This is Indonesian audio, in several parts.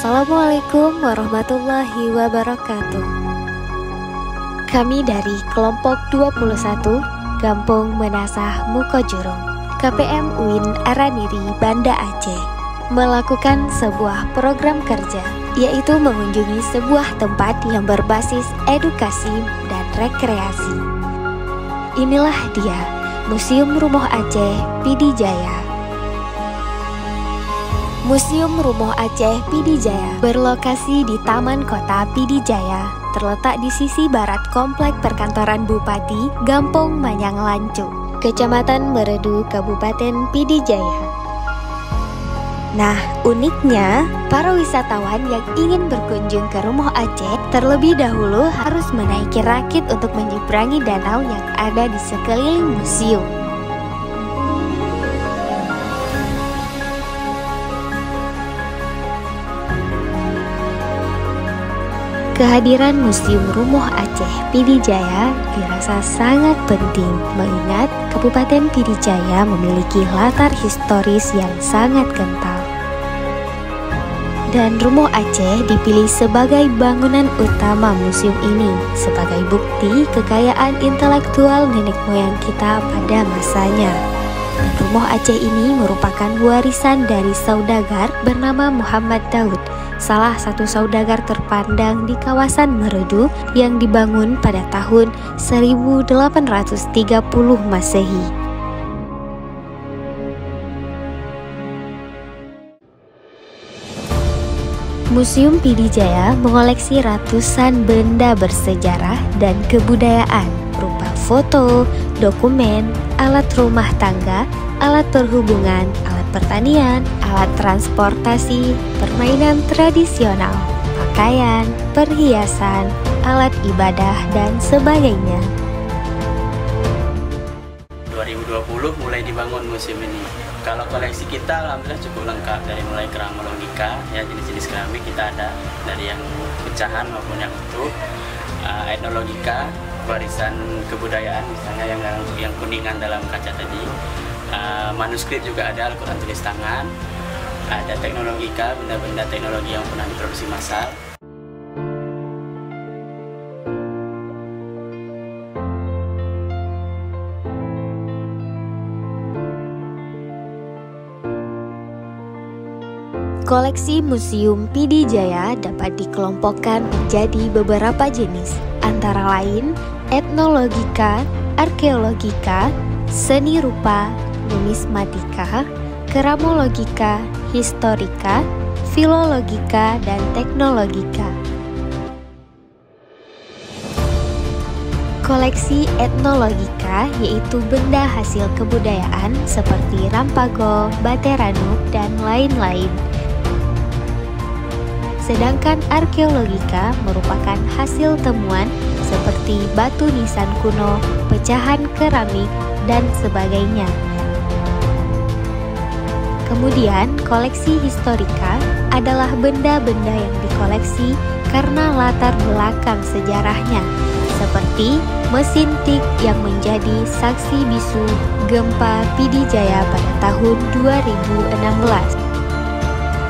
Assalamualaikum warahmatullahi wabarakatuh. Kami dari kelompok 21 Gampung Menasah Mukojurung, KPM UIN Araniri, Banda Aceh, melakukan sebuah program kerja, yaitu mengunjungi sebuah tempat yang berbasis edukasi dan rekreasi. Inilah dia, Museum Rumoh Aceh Pidijaya. Museum Rumoh Aceh Pidijaya berlokasi di Taman Kota Pidijaya, terletak di sisi barat Komplek Perkantoran Bupati Gampong Manyang Lancu, Kecamatan Meredu, Kabupaten Pidijaya. Nah, uniknya, para wisatawan yang ingin berkunjung ke Rumoh Aceh terlebih dahulu harus menaiki rakit untuk menyeberangi danau yang ada di sekeliling museum. Kehadiran Museum Rumoh Aceh Pidijaya dirasa sangat penting mengingat Kabupaten Pidijaya memiliki latar historis yang sangat kental. Dan Rumoh Aceh dipilih sebagai bangunan utama museum ini sebagai bukti kekayaan intelektual nenek moyang kita pada masanya. Dan Rumoh Aceh ini merupakan warisan dari saudagar bernama Muhammad Daud, salah satu saudagar terpandang di kawasan Meredu yang dibangun pada tahun 1830 Masehi. Museum Pidijaya mengoleksi ratusan benda bersejarah dan kebudayaan berupa foto, dokumen, alat rumah tangga, alat perhubungan, alat pertanian, alat transportasi, permainan tradisional, pakaian, perhiasan, alat ibadah, dan sebagainya. 2020 mulai dibangun museum ini. Kalau koleksi kita alhamdulillah cukup lengkap, dari mulai keramologika, ya jenis-jenis keramik kita ada dari yang pecahan maupun yang utuh, etnologika, warisan kebudayaan misalnya yang kuningan dalam kaca tadi, manuskrip juga ada, Al-Quran tulis tangan, ada teknologika, benda-benda teknologi yang pernah diproduksi massal. Koleksi Museum Pidijaya dapat dikelompokkan menjadi beberapa jenis, antara lain etnologika, arkeologika, seni rupa, numismatika, keramologika, historika, filologika, dan teknologika. Koleksi etnologika yaitu benda hasil kebudayaan seperti Rampago, Bateranuk, dan lain-lain. Sedangkan arkeologika merupakan hasil temuan seperti batu nisan kuno, pecahan keramik, dan sebagainya. Kemudian, koleksi historika adalah benda-benda yang dikoleksi karena latar belakang sejarahnya, seperti mesin tik yang menjadi saksi bisu gempa Pidijaya pada tahun 2016.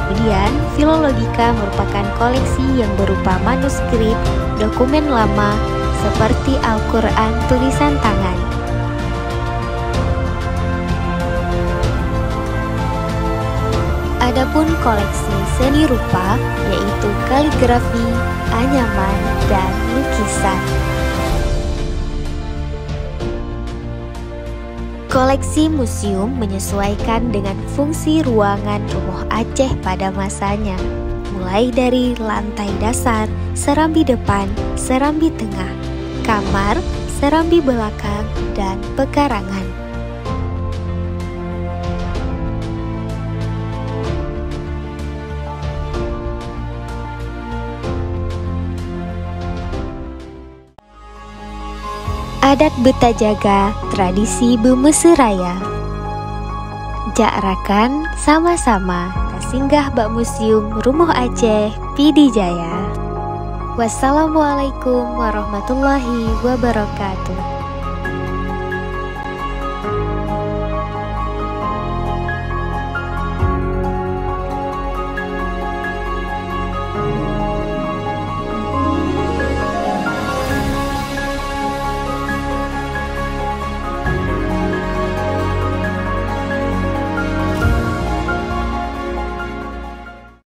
Kemudian, filologika merupakan koleksi yang berupa manuskrip, dokumen lama, seperti Al-Quran tulisan tangan. Adapun koleksi seni rupa yaitu kaligrafi, anyaman, dan lukisan. Koleksi museum menyesuaikan dengan fungsi ruangan Rumoh Aceh pada masanya, mulai dari lantai dasar, serambi depan, serambi tengah, kamar, serambi belakang, dan pekarangan. Adat Betajaga, tradisi Bemeseraya. Jak rakan sama-sama singgah bak Museum Rumoh Aceh Pidijaya. Wassalamualaikum warahmatullahi wabarakatuh.